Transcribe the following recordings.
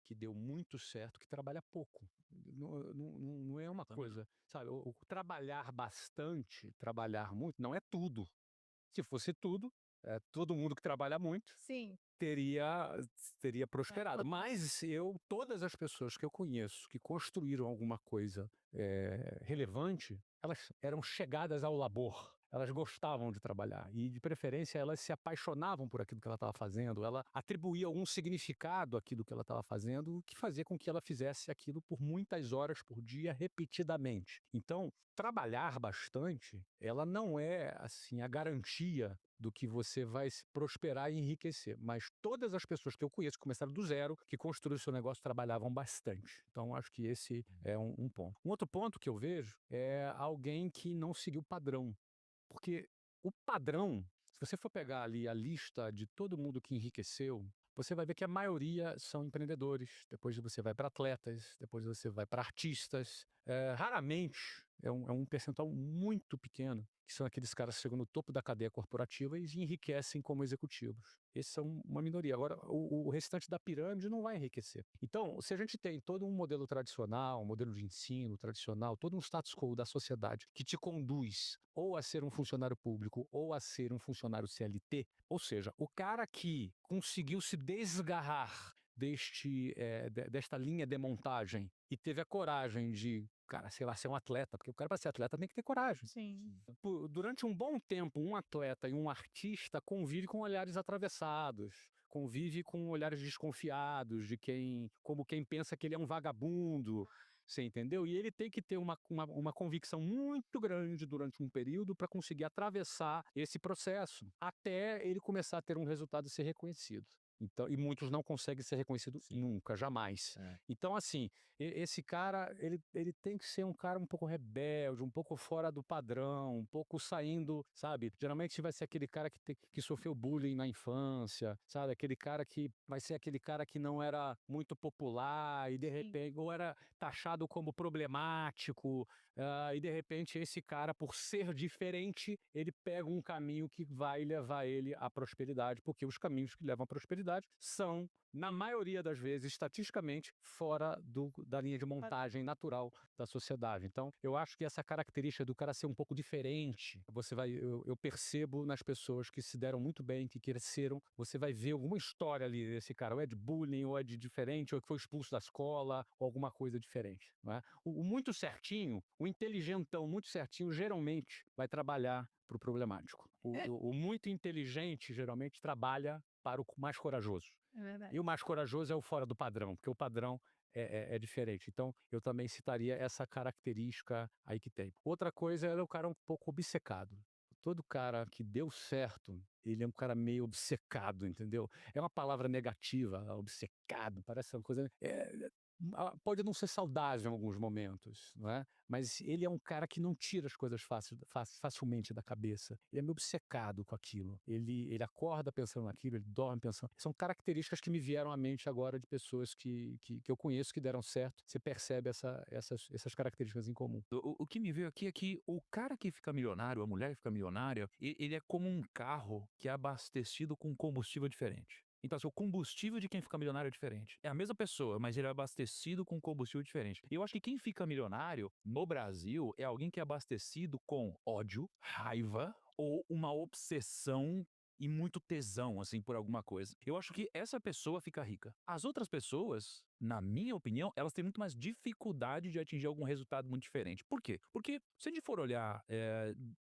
que deu muito certo que trabalha pouco. Não é uma Exatamente. coisa, sabe, o trabalhar bastante, trabalhar muito, não é tudo. Se fosse tudo, todo mundo que trabalha muito Sim. teria teria É. prosperado. Mas todas as pessoas que eu conheço que construíram alguma coisa, relevante, elas eram chegadas ao labor. Elas gostavam de trabalhar e, de preferência, elas se apaixonavam por aquilo que ela estava fazendo, ela atribuía algum significado àquilo que ela estava fazendo, o que fazia com que ela fizesse aquilo por muitas horas por dia, repetidamente. Então, trabalhar bastante, ela não é, assim, a garantia do que você vai se prosperar e enriquecer. Mas todas as pessoas que eu conheço que começaram do zero, que construíram o seu negócio, trabalhavam bastante. Então, acho que esse é um ponto. Um outro ponto que eu vejo é alguém que não seguiu o padrão. Porque o padrão, se você for pegar ali a lista de todo mundo que enriqueceu, você vai ver que a maioria são empreendedores, depois você vai para atletas, depois você vai para artistas. Raramente, é um percentual muito pequeno, que são aqueles caras que chegam no topo da cadeia corporativa e enriquecem como executivos. Esses são uma minoria. Agora, o restante da pirâmide não vai enriquecer. Então, se a gente tem todo um modelo tradicional, um modelo de ensino tradicional, todo um status quo da sociedade que te conduz ou a ser um funcionário público ou a ser um funcionário CLT, ou seja, o cara que conseguiu se desgarrar desta linha de montagem e teve a coragem de, cara, sei lá, ser um atleta, porque o cara, para ser atleta, tem que ter coragem. Sim. Durante um bom tempo, um atleta e um artista convive com olhares atravessados, convive com olhares desconfiados de como quem pensa que ele é um vagabundo, você entendeu? E ele tem que ter uma convicção muito grande durante um período para conseguir atravessar esse processo, até ele começar a ter um resultado e ser reconhecido. Então, e muitos não conseguem ser reconhecidos Sim. nunca, jamais. É. Então, assim, esse cara, ele tem que ser um cara um pouco rebelde, um pouco fora do padrão, um pouco saindo, sabe? Geralmente vai ser aquele cara que sofreu bullying na infância, sabe? Aquele cara que vai ser aquele cara que não era muito popular e, de Sim. repente, ou era taxado como problemático, e, de repente, esse cara, por ser diferente, ele pega um caminho que vai levar ele à prosperidade, porque os caminhos que levam à prosperidade são, na maioria das vezes, estatisticamente, fora da linha de montagem natural da sociedade. Então, eu acho que essa característica do cara ser um pouco diferente, eu percebo nas pessoas que se deram muito bem, que cresceram, você vai ver alguma história ali desse cara, ou é de bullying, ou é de diferente, ou que foi expulso da escola, ou alguma coisa diferente, não é? O muito certinho, o inteligentão muito certinho, geralmente vai trabalhar para o problemático. O muito inteligente, geralmente, trabalha para o mais corajoso. É verdade. E o mais corajoso é o fora do padrão, porque o padrão é diferente. Então, eu também citaria essa característica aí que tem. Outra coisa é o cara um pouco obcecado. Todo cara que deu certo, ele é um cara meio obcecado, entendeu? É uma palavra negativa, obcecado, parece uma coisa. Pode não ser saudável em alguns momentos, não é? Mas ele é um cara que não tira as coisas facilmente da cabeça. Ele é meio obcecado com aquilo. Ele acorda pensando naquilo, ele dorme pensando. São características que me vieram à mente agora de pessoas que eu conheço que deram certo. Você percebe essas características em comum. O que me veio aqui é que o cara que fica milionário, a mulher que fica milionária, ele é como um carro que é abastecido com combustível diferente. Então, assim, o combustível de quem fica milionário é diferente. É a mesma pessoa, mas ele é abastecido com combustível diferente. E eu acho que quem fica milionário no Brasil é alguém que é abastecido com ódio, raiva ou uma obsessão e muito tesão, assim, por alguma coisa. Eu acho que essa pessoa fica rica. As outras pessoas, na minha opinião, elas têm muito mais dificuldade de atingir algum resultado muito diferente. Por quê? Porque se a gente for olhar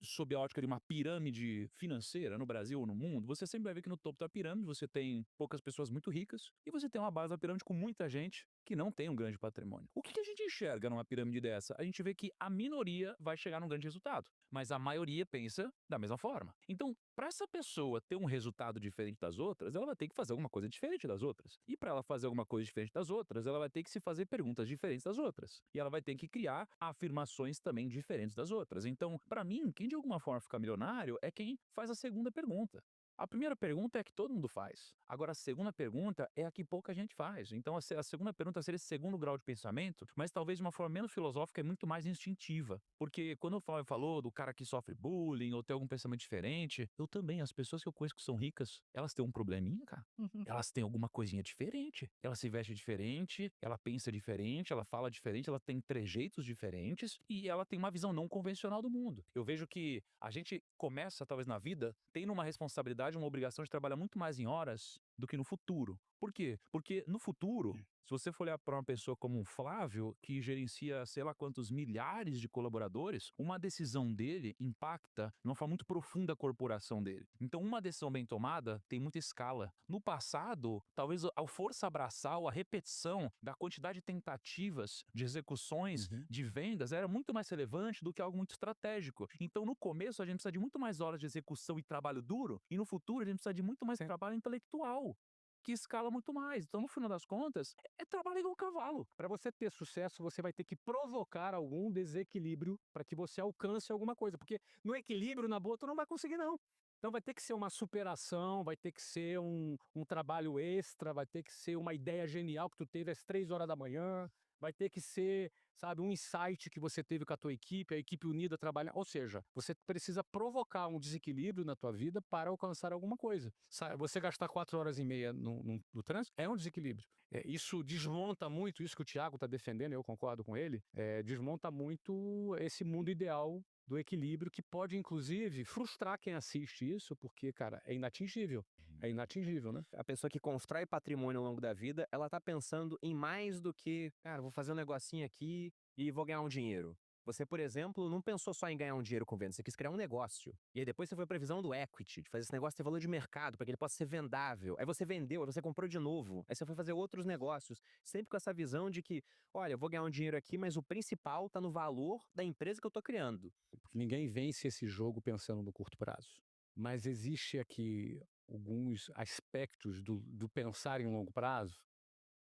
sob a ótica de uma pirâmide financeira no Brasil ou no mundo, você sempre vai ver que no topo da pirâmide você tem poucas pessoas muito ricas e você tem uma base da pirâmide com muita gente que não tem um grande patrimônio. O que a gente enxerga numa pirâmide dessa? A gente vê que a minoria vai chegar num grande resultado, mas a maioria pensa da mesma forma. Então, para essa pessoa ter um resultado diferente das outras, ela vai ter que fazer alguma coisa diferente das outras. E para ela fazer alguma coisa diferente das outras, ela vai ter que se fazer perguntas diferentes das outras. E ela vai ter que criar afirmações também diferentes das outras. Então, para mim, quem de alguma forma fica milionário é quem faz a segunda pergunta. A primeira pergunta é a que todo mundo faz. Agora, a segunda pergunta é a que pouca gente faz. Então, a segunda pergunta seria esse segundo grau de pensamento, mas talvez de uma forma menos filosófica e muito mais instintiva. Porque quando o Flávio falou do cara que sofre bullying ou tem algum pensamento diferente, eu também, as pessoas que eu conheço que são ricas, elas têm um probleminha, cara. Elas têm alguma coisinha diferente. Ela se veste diferente, ela pensa diferente, ela fala diferente, ela tem trejeitos diferentes e ela tem uma visão não convencional do mundo. Eu vejo que a gente começa, talvez, na vida, tendo uma responsabilidade, uma obrigação de trabalhar muito mais em horas do que no futuro. Por quê? Porque no futuro, se você for olhar para uma pessoa como um Flávio, que gerencia sei lá quantos milhares de colaboradores, uma decisão dele impacta de uma forma muito profunda a corporação dele. Então, uma decisão bem tomada tem muita escala. No passado, talvez a força abraçal, a repetição da quantidade de tentativas, de execuções, Uhum. de vendas era muito mais relevante do que algo muito estratégico. Então, no começo, a gente precisa de muito mais horas de execução e trabalho duro, e no futuro, a gente precisa de muito mais Sim. trabalho intelectual, que escala muito mais. Então, no final das contas, é trabalho igual cavalo. Para você ter sucesso, você vai ter que provocar algum desequilíbrio para que você alcance alguma coisa, porque no equilíbrio, na boa, tu não vai conseguir não. Então vai ter que ser uma superação, vai ter que ser um trabalho extra, vai ter que ser uma ideia genial que tu teve às 3 horas da manhã, vai ter que ser, sabe, um insight que você teve com a tua equipe, a equipe unida trabalhar. Ou seja, você precisa provocar um desequilíbrio na tua vida para alcançar alguma coisa. Você gastar 4 horas e meia no trânsito é um desequilíbrio. Isso desmonta muito, isso que o Thiago está defendendo, eu concordo com ele, desmonta muito esse mundo ideal do equilíbrio, que pode, inclusive, frustrar quem assiste isso, porque, cara, é inatingível. É inatingível, né? A pessoa que constrói patrimônio ao longo da vida, ela tá pensando em mais do que, cara, vou fazer um negocinho aqui e vou ganhar um dinheiro. Você, por exemplo, não pensou só em ganhar um dinheiro com venda, você quis criar um negócio. E aí depois você foi pra visão do equity, de fazer esse negócio ter valor de mercado, para que ele possa ser vendável. Aí você vendeu, aí você comprou de novo. Aí você foi fazer outros negócios, sempre com essa visão de que, olha, eu vou ganhar um dinheiro aqui, mas o principal tá no valor da empresa que eu tô criando. Porque ninguém vence esse jogo pensando no curto prazo. Mas existe aqui alguns aspectos do pensar em longo prazo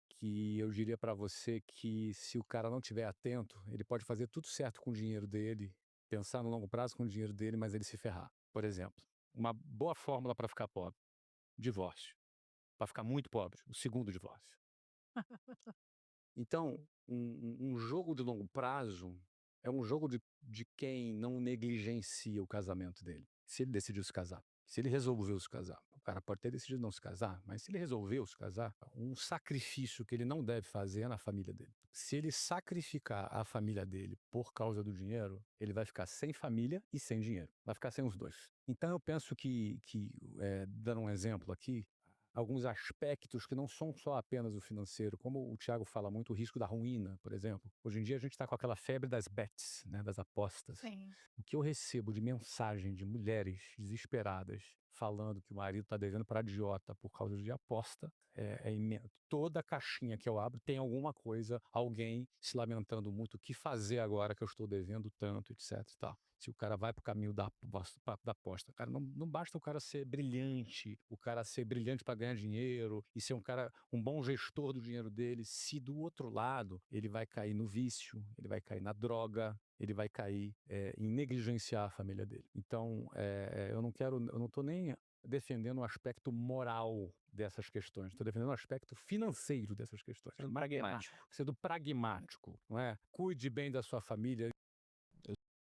que eu diria para você que, se o cara não tiver atento, ele pode fazer tudo certo com o dinheiro dele, pensar no longo prazo com o dinheiro dele, mas ele se ferrar. Por exemplo, uma boa fórmula para ficar pobre: divórcio. Para ficar muito pobre, o segundo divórcio. Então, um jogo de longo prazo é um jogo de quem não negligencia o casamento dele. Se ele decidiu se casar, se ele resolveu se casar, o cara pode ter decidido não se casar, mas se ele resolveu se casar, um sacrifício que ele não deve fazer é na família dele. Se ele sacrificar a família dele por causa do dinheiro, ele vai ficar sem família e sem dinheiro. Vai ficar sem os dois. Então eu penso que dando um exemplo aqui, alguns aspectos que não são só apenas o financeiro, como o Thiago fala muito, o risco da ruína, por exemplo. Hoje em dia a gente está com aquela febre das bets, né, das apostas. Sim. O que eu recebo de mensagem de mulheres desesperadas falando que o marido está devendo para agiota por causa de aposta é imenso. Toda caixinha que eu abro tem alguma coisa, alguém se lamentando muito, o que fazer agora que eu estou devendo tanto, etc e tal. Se o cara vai pro caminho da aposta, cara, não basta o cara ser brilhante, o cara ser brilhante para ganhar dinheiro e ser um bom gestor do dinheiro dele, se do outro lado ele vai cair no vício, ele vai cair na droga, ele vai cair em negligenciar a família dele. Então, eu não estou nem defendendo o aspecto moral dessas questões, estou defendendo o aspecto financeiro dessas questões. Sendo pragmático. Sendo pragmático, não é? Cuide bem da sua família.